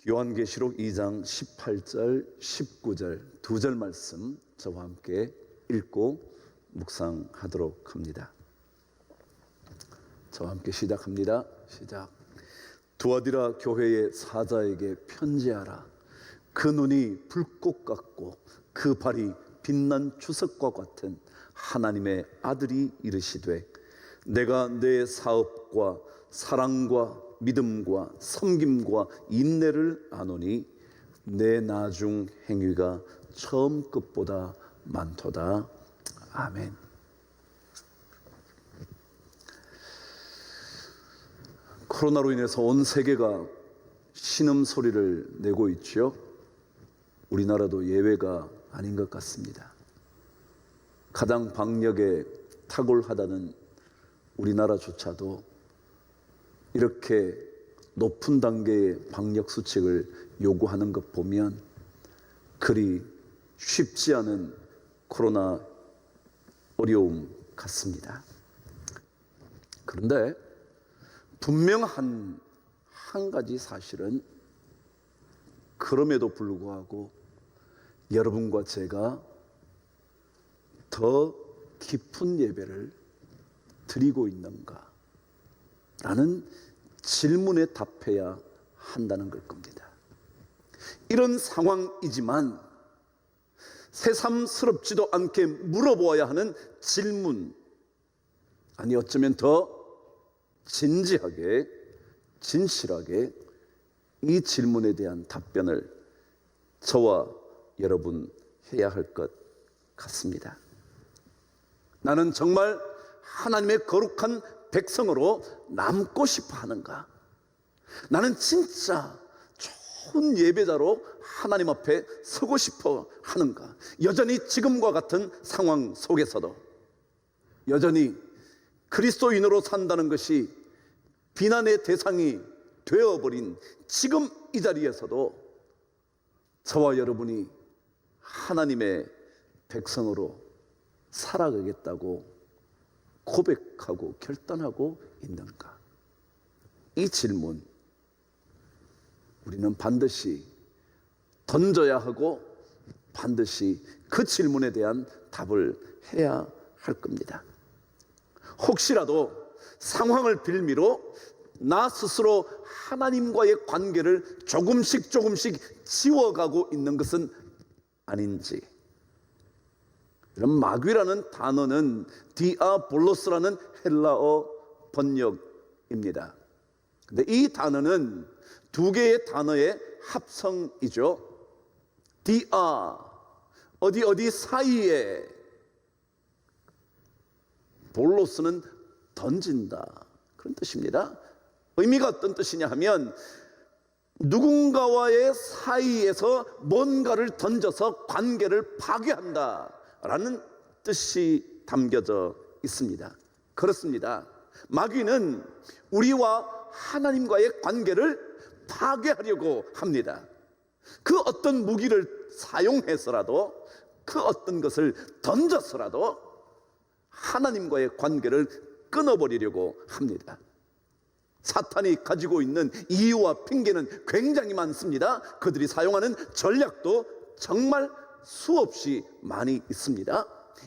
요한계시록 2장 18절, 19절 두 절 말씀 저와 함께 읽고 묵상하도록 합니다. 저와 함께 시작합니다. 시작. 두아디라 교회의 사자에게 편지하라. 그 눈이 불꽃 같고 그 발이 빛난 주석과 같은 하나님의 아들이 이르시되, 내가 내 사업과 사랑과 믿음과 섬김과 인내를 아노니 내 나중 행위가 처음 것보다 많도다. 아멘. 코로나로 인해서 온 세계가 신음소리를 내고 있죠. 우리나라도 예외가 아닌 것 같습니다. 가장 방역에 탁월하다는 우리나라조차도 이렇게 높은 단계의 방역 수칙을 요구하는 것 보면 그리 쉽지 않은 코로나 어려움 같습니다. 그런데 분명 한 가지 사실은, 그럼에도 불구하고 여러분과 제가 더 깊은 예배를 드리고 있는가 라는 질문에 답해야 한다는 걸 겁니다. 이런 상황이지만 새삼스럽지도 않게 물어보아야 하는 질문, 아니 어쩌면 더 진지하게 진실하게 이 질문에 대한 답변을 저와 여러분 해야 할 것 같습니다. 나는 정말 하나님의 거룩한 백성으로 남고 싶어 하는가? 나는 진짜 좋은 예배자로 하나님 앞에 서고 싶어 하는가? 여전히 지금과 같은 상황 속에서도 여전히 그리스도인으로 산다는 것이 비난의 대상이 되어버린 지금 이 자리에서도 저와 여러분이 하나님의 백성으로 살아가겠다고 고백하고 결단하고 있는가? 이 질문 우리는 반드시 던져야 하고 반드시 그 질문에 대한 답을 해야 할 겁니다. 혹시라도 상황을 빌미로 나 스스로 하나님과의 관계를 조금씩 지워가고 있는 것은 아닌지. 이런 마귀라는 단어는 디아볼로스라는 헬라어 번역입니다. 근데 이 단어는 두 개의 단어의 합성이죠. 디아, 어디 사이에, 볼로스는 던진다, 그런 뜻입니다. 의미가 어떤 뜻이냐 하면 누군가와의 사이에서 뭔가를 던져서 관계를 파괴한다 라는 뜻이 담겨져 있습니다. 그렇습니다. 마귀는 우리와 하나님과의 관계를 파괴하려고 합니다. 그 어떤 무기를 사용해서라도, 그 어떤 것을 던져서라도 하나님과의 관계를 끊어버리려고 합니다. 사탄이 가지고 있는 이유와 핑계는 굉장히 많습니다. 그들이 사용하는 전략도 정말 수없이 많이 있습니다.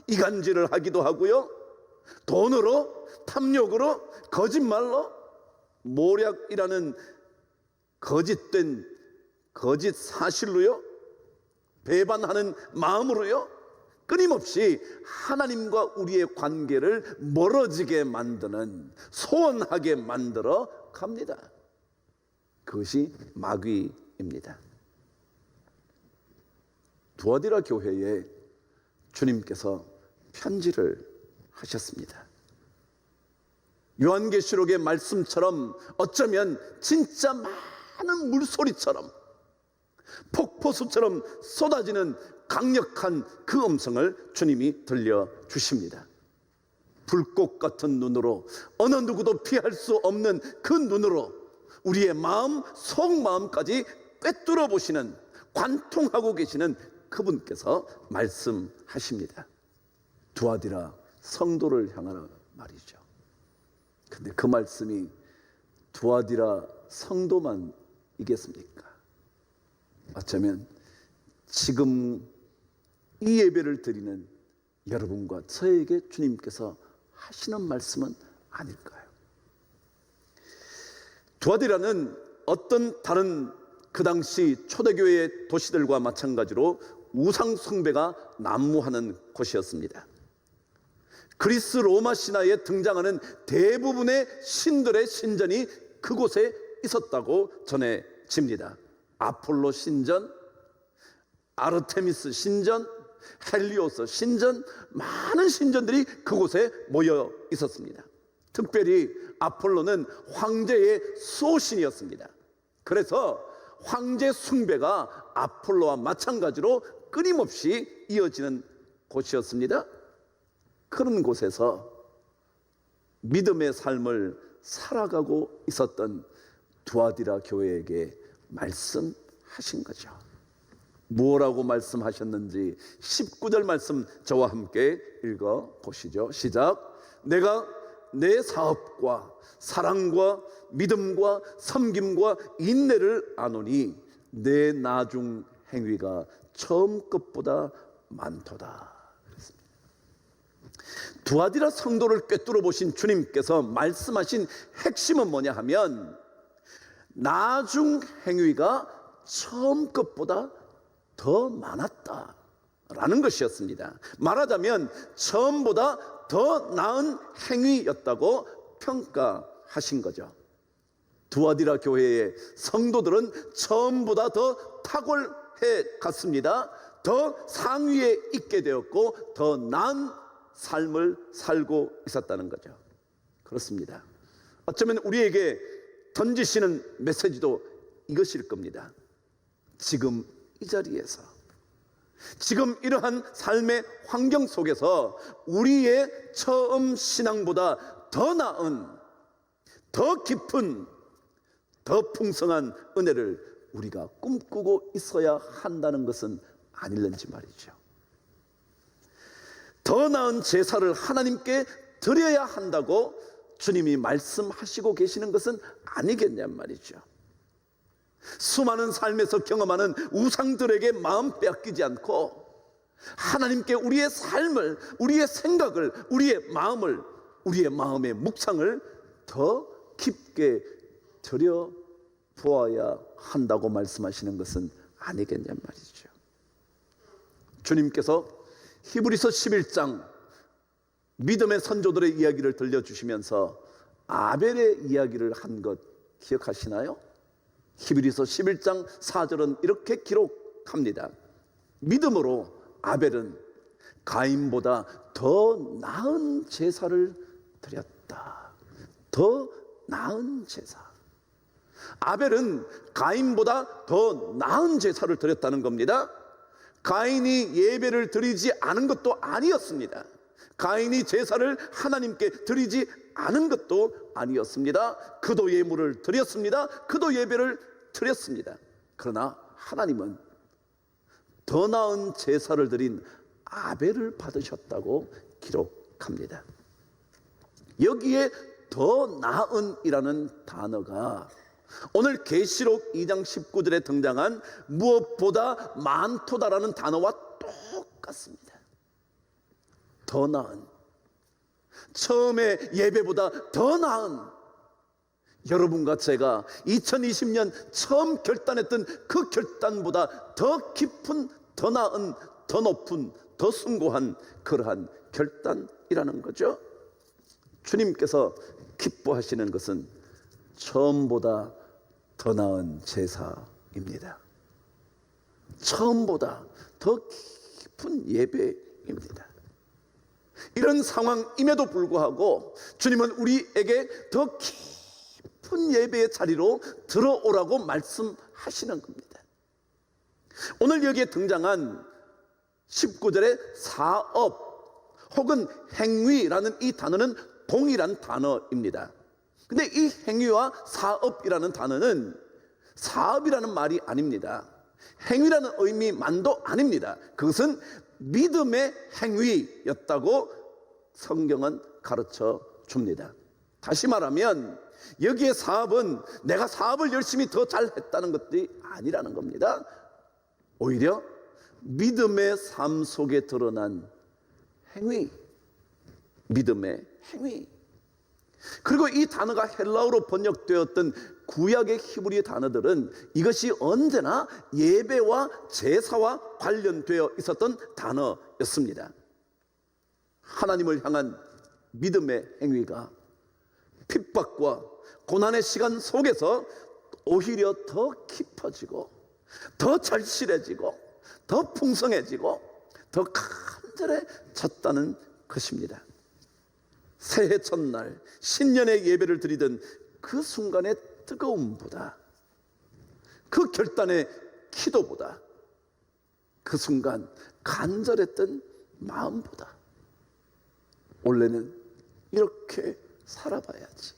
이간질을 하기도 하고요, 돈으로, 탐욕으로, 거짓말로, 모략이라는 거짓된 거짓 사실로요, 배반하는 마음으로요, 끊임없이 하나님과 우리의 관계를 멀어지게 만드는, 소원하게 만들어 갑니다. 그것이 마귀입니다. 두아디라 교회에 주님께서 편지를 하셨습니다. 요한계시록의 말씀처럼 어쩌면 진짜 많은 물소리처럼 폭포수처럼 쏟아지는 강력한 그 음성을 주님이 들려주십니다. 불꽃 같은 눈으로, 어느 누구도 피할 수 없는 그 눈으로 우리의 마음, 속마음까지 꿰뚫어 보시는, 관통하고 계시는 그분께서 말씀하십니다. 두아디라 성도를 향하는 말이죠. 근데 그 말씀이 두아디라 성도만 이겠습니까? 어쩌면 지금 이 예배를 드리는 여러분과 저에게 주님께서 하시는 말씀은 아닐까요? 두아디라는 어떤 다른 그 당시 초대교회 도시들과 마찬가지로 우상 숭배가 난무하는 곳이었습니다. 그리스 로마 신화에 등장하는 대부분의 신들의 신전이 그곳에 있었다고 전해집니다. 아폴로 신전, 아르테미스 신전, 헬리오스 신전, 많은 신전들이 그곳에 모여 있었습니다. 특별히 아폴로는 황제의 수호신이었습니다. 그래서 황제 숭배가 아폴로와 마찬가지로 끊임없이 이어지는 곳이었습니다. 그런 곳에서 믿음의 삶을 살아가고 있었던 두아디라 교회에게 말씀하신 거죠. 뭐라고 말씀하셨는지 19절 말씀 저와 함께 읽어 보시죠. 시작. 내가 내 사업과 사랑과 믿음과 섬김과 인내를 아노니 내 나중 행위가 처음 것보다 많도다. 두아디라 성도를 꿰뚫어 보신 주님께서 말씀하신 핵심은 뭐냐 하면 나중 행위가 처음 것보다 더 많았다라는 것이었습니다. 말하자면 처음보다 더 나은 행위였다고 평가하신 거죠. 두아디라 교회의 성도들은 처음보다 더 탁월해 갔습니다. 더 상위에 있게 되었고 더 나은 삶을 살고 있었다는 거죠. 그렇습니다. 어쩌면 우리에게 던지시는 메시지도 이것일 겁니다. 지금 이 자리에서, 지금 이러한 삶의 환경 속에서 우리의 처음 신앙보다 더 나은, 더 깊은, 더 풍성한 은혜를 우리가 꿈꾸고 있어야 한다는 것은 아닐는지 말이죠. 더 나은 제사를 하나님께 드려야 한다고 주님이 말씀하시고 계시는 것은 아니겠냔 말이죠. 수많은 삶에서 경험하는 우상들에게 마음 빼앗기지 않고 하나님께 우리의 삶을, 우리의 생각을, 우리의 마음을, 우리의 마음의 묵상을 더 깊게 들여보아야 한다고 말씀하시는 것은 아니겠냔 말이죠. 주님께서 히브리서 11장 믿음의 선조들의 이야기를 들려주시면서 아벨의 이야기를 한 것 기억하시나요? 히브리서 11장 4절은 이렇게 기록합니다. 믿음으로 아벨은 가인보다 더 나은 제사를 드렸다. 더 나은 제사. 아벨은 가인보다 더 나은 제사를 드렸다는 겁니다. 가인이 예배를 드리지 않은 것도 아니었습니다. 가인이 제사를 하나님께 드리지 않은 것도 아니었습니다. 그도 예물을 드렸습니다. 그도 예배를 드렸습니다. 그러나 하나님은 더 나은 제사를 드린 아벨을 받으셨다고 기록합니다. 여기에 더 나은이라는 단어가 오늘 계시록 2장 19절에 등장한 무엇보다 많도다라는 단어와 똑같습니다. 더 나은, 처음에 예배보다 더 나은, 여러분과 제가 2020년 처음 결단했던 그 결단보다 더 깊은, 더 나은, 더 높은, 더 숭고한 그러한 결단이라는 거죠. 주님께서 기뻐하시는 것은 처음보다 더 나은 제사입니다. 처음보다 더 깊은 예배입니다. 이런 상황임에도 불구하고 주님은 우리에게 더 깊은 예배의 자리로 들어오라고 말씀하시는 겁니다. 오늘 여기에 등장한 19절의 사업 혹은 행위라는 이 단어는 동일한 단어입니다. 근데 이 행위와 사업이라는 단어는 사업이라는 말이 아닙니다. 행위라는 의미만도 아닙니다. 그것은 믿음의 행위였다고 성경은 가르쳐 줍니다. 다시 말하면 여기에 사업은 내가 사업을 열심히 더 잘했다는 것들이 아니라는 겁니다. 오히려 믿음의 삶 속에 드러난 행위, 믿음의 행위. 그리고 이 단어가 헬라어로 번역되었던 구약의 히브리 단어들은 이것이 언제나 예배와 제사와 관련되어 있었던 단어였습니다. 하나님을 향한 믿음의 행위가 핍박과 고난의 시간 속에서 오히려 더 깊어지고 더 절실해지고 더 풍성해지고 더 간절해졌다는 것입니다. 새해 첫날 신년의 예배를 드리던 그 순간의 뜨거움보다, 그 결단의 기도보다, 그 순간 간절했던 마음보다 원래는 이렇게 살아봐야지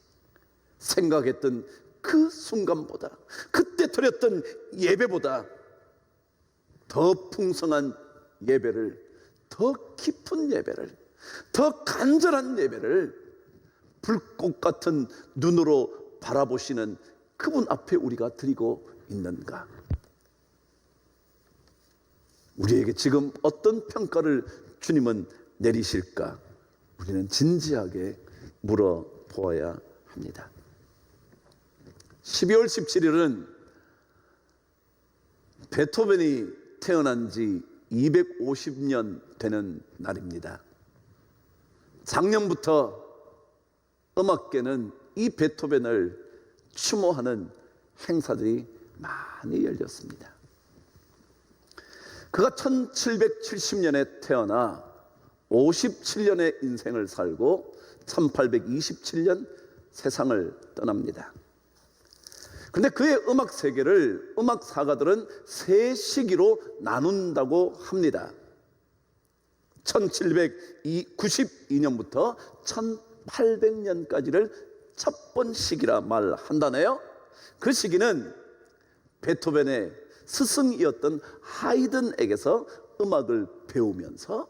생각했던 그 순간보다, 그때 드렸던 예배보다 더 풍성한 예배를, 더 깊은 예배를, 더 간절한 예배를 불꽃 같은 눈으로 바라보시는 그분 앞에 우리가 드리고 있는가? 우리에게 지금 어떤 평가를 주님은 내리실까? 우리는 진지하게 물어보아야 합니다. 12월 17일은 베토벤이 태어난 지 250년 되는 날입니다. 작년부터 음악계는 이 베토벤을 추모하는 행사들이 많이 열렸습니다. 그가 1770년에 태어나 57년의 인생을 살고 1827년 세상을 떠납니다. 그런데 그의 음악 세계를 음악사가들은 세 시기로 나눈다고 합니다. 1792년부터 1800년까지를 첫 번 시기라 말한다네요. 그 시기는 베토벤의 스승이었던 하이든에게서 음악을 배우면서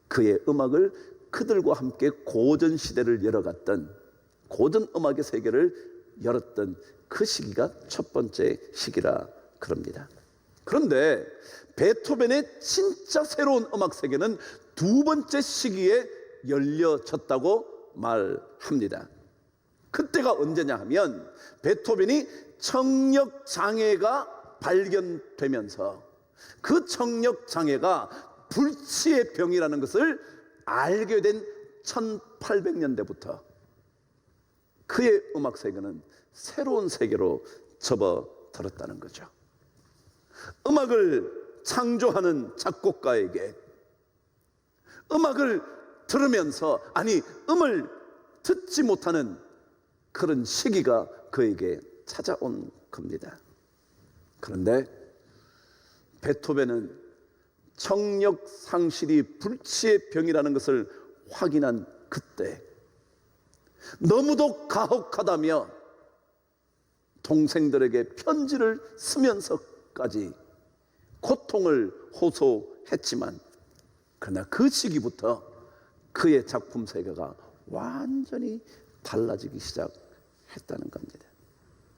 그의 음악을 그들과 함께 고전 시대를 열어갔던, 고전 음악의 세계를 열었던 그 시기가 첫 번째 시기라 그럽니다. 그런데 베토벤의 진짜 새로운 음악 세계는 두 번째 시기에 열려졌다고 말합니다. 그때가 언제냐 하면 베토벤이 청력 장애가 발견되면서 그 청력 장애가 불치의 병이라는 것을 알게 된 1800년대부터 그의 음악 세계는 새로운 세계로 접어들었다는 거죠. 음악을 창조하는 작곡가에게 음악을 들으면서, 아니 음을 듣지 못하는 그런 시기가 그에게 찾아온 겁니다. 그런데 베토벤은 청력 상실이 불치의 병이라는 것을 확인한 그때 너무도 가혹하다며 동생들에게 편지를 쓰면서까지 고통을 호소했지만, 그러나 그 시기부터 그의 작품 세계가 완전히 달라지기 시작했다는 겁니다.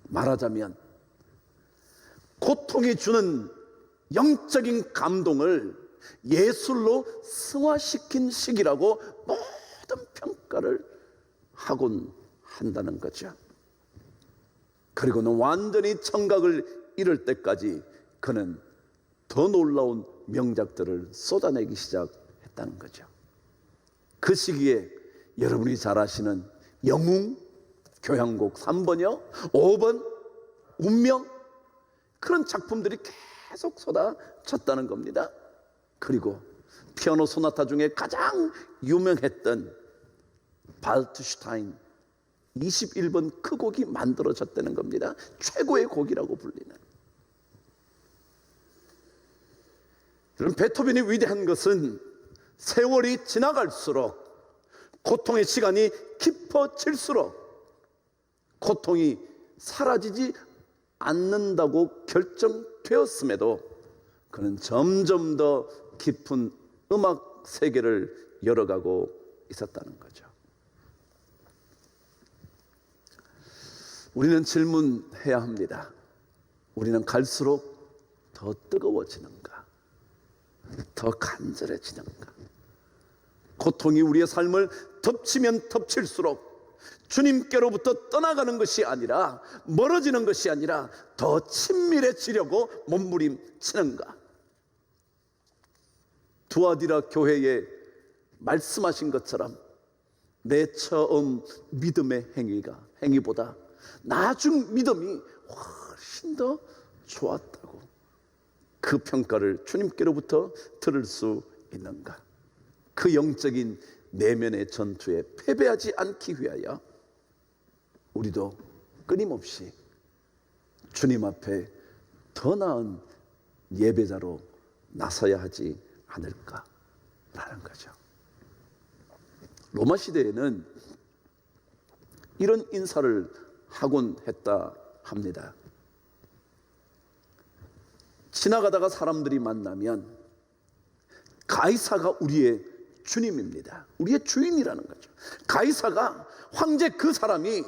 말하자면 고통이 주는 영적인 감동을 예술로 승화시킨 시기라고 모든 평가를 하곤 한다는 거죠. 그리고는 완전히 청각을 잃을 때까지 그는 더 놀라운 명작들을 쏟아내기 시작했다는 거죠. 그 시기에 여러분이 잘 아시는 영웅, 교향곡 3번이요, 5번, 운명, 그런 작품들이 계속 쏟아졌다는 겁니다. 그리고 피아노 소나타 중에 가장 유명했던 발트슈타인 21번 그 곡이 만들어졌다는 겁니다. 최고의 곡이라고 불리는. 그럼 베토벤이 위대한 것은 세월이 지나갈수록, 고통의 시간이 깊어질수록 고통이 사라지지 않는다고 결정되었음에도 그는 점점 더 깊은 음악 세계를 열어가고 있었다는 거죠. 우리는 질문해야 합니다. 우리는 갈수록 더 뜨거워지는가? 더 간절해지는가? 고통이 우리의 삶을 덮치면 덮칠수록 주님께로부터 떠나가는 것이 아니라, 멀어지는 것이 아니라 더 친밀해지려고 몸부림치는가? 두아디라 교회에 말씀하신 것처럼 내 처음 믿음의 행위보다 나중 믿음이 훨씬 더 좋았다고 그 평가를 주님께로부터 들을 수 있는가? 그 영적인 내면의 전투에 패배하지 않기 위하여 우리도 끊임없이 주님 앞에 더 나은 예배자로 나서야 하지 않을까라는 거죠. 로마 시대에는 이런 인사를 하곤 했다 합니다. 지나가다가 사람들이 만나면 가이사가 우리의 주님입니다. 우리의 주인이라는 거죠. 가이사가, 황제 그 사람이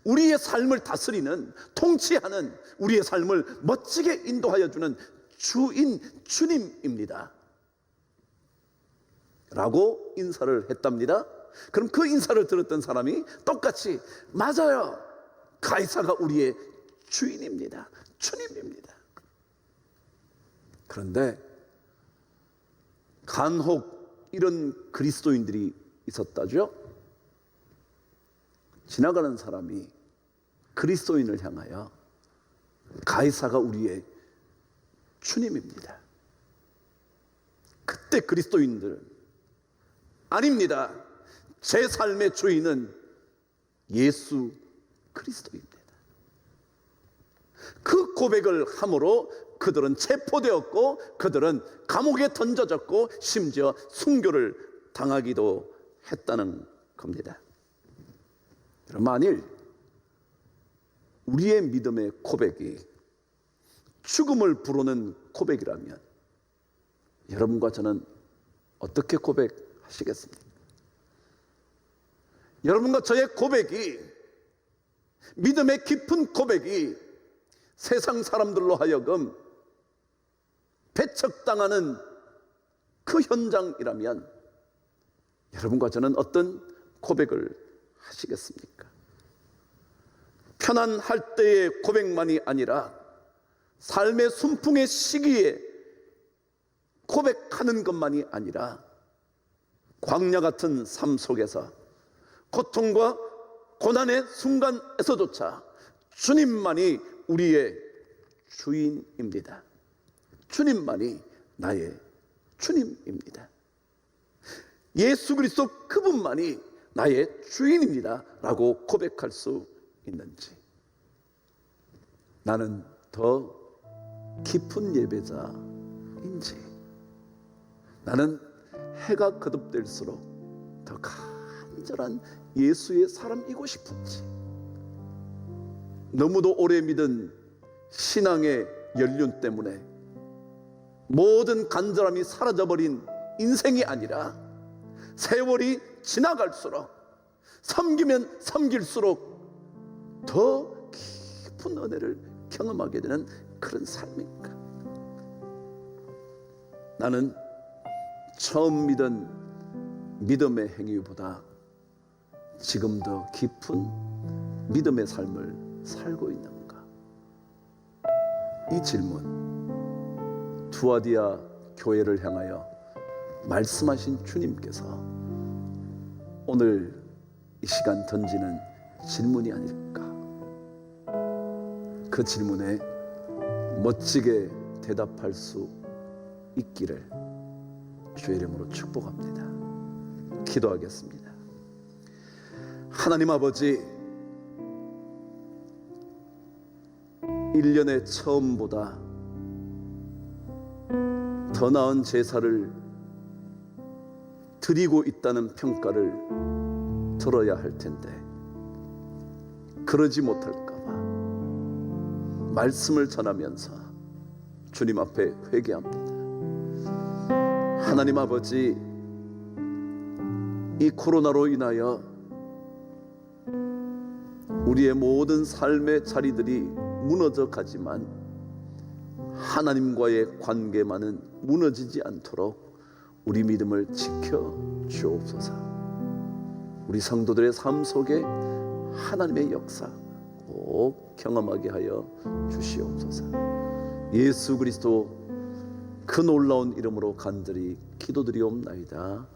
우리의 삶을 다스리는, 통치하는, 우리의 삶을 멋지게 인도하여 주는 주님입니다 라고 인사를 했답니다. 그럼 그 인사를 들었던 사람이 똑같이, 맞아요, 가이사가 우리의 주인입니다, 주님입니다. 그런데 간혹 이런 그리스도인들이 있었다죠. 지나가는 사람이 그리스도인을 향하여 가이사가 우리의 주님입니다. 그때 그리스도인들은, 아닙니다, 제 삶의 주인은 예수 그리스도입니다. 그 고백을 함으로 그들은 체포되었고, 그들은 감옥에 던져졌고, 심지어 순교를 당하기도 했다는 겁니다. 만일 우리의 믿음의 고백이 죽음을 부르는 고백이라면 여러분과 저는 어떻게 고백하시겠습니까? 여러분과 저의 고백이, 믿음의 깊은 고백이 세상 사람들로 하여금 배척당하는 그 현장이라면 여러분과 저는 어떤 고백을 하시겠습니까? 편안할 때의 고백만이 아니라 삶의 순풍의 시기에 고백하는 것만이 아니라 광야 같은 삶 속에서 고통과 고난의 순간에서조차 주님만이 우리의 주인입니다. 주님만이 나의 주님입니다. 예수 그리스도 그분만이 나의 주인입니다 라고 고백할 수 있는지, 나는 더 깊은 예배자인지, 나는 해가 거듭될수록 더 간절한 예수의 사람이고 싶은지, 너무도 오래 믿은 신앙의 연륜 때문에 모든 간절함이 사라져버린 인생이 아니라 세월이 지나갈수록, 섬기면 섬길수록 더 깊은 은혜를 경험하게 되는 그런 삶인가? 나는 처음 믿은 믿음의 행위보다 지금 더 깊은 믿음의 삶을 살고 있는가? 이 질문, 두아디아 교회를 향하여 말씀하신 주님께서 오늘 이 시간 던지는 질문이 아닐까? 그 질문에 멋지게 대답할 수 있기를 주의 이름으로 축복합니다. 기도하겠습니다. 하나님 아버지, 1년의 처음보다 더 나은 제사를 드리고 있다는 평가를 들어야 할 텐데 그러지 못할까 봐 말씀을 전하면서 주님 앞에 회개합니다. 하나님 아버지, 이 코로나로 인하여 우리의 모든 삶의 자리들이 무너져 가지만 하나님과의 관계만은 무너지지 않도록 우리 믿음을 지켜 주옵소서. 우리 성도들의 삶 속에 하나님의 역사 꼭 경험하게 하여 주시옵소서. 예수 그리스도 그 놀라운 이름으로 간절히 기도드리옵나이다.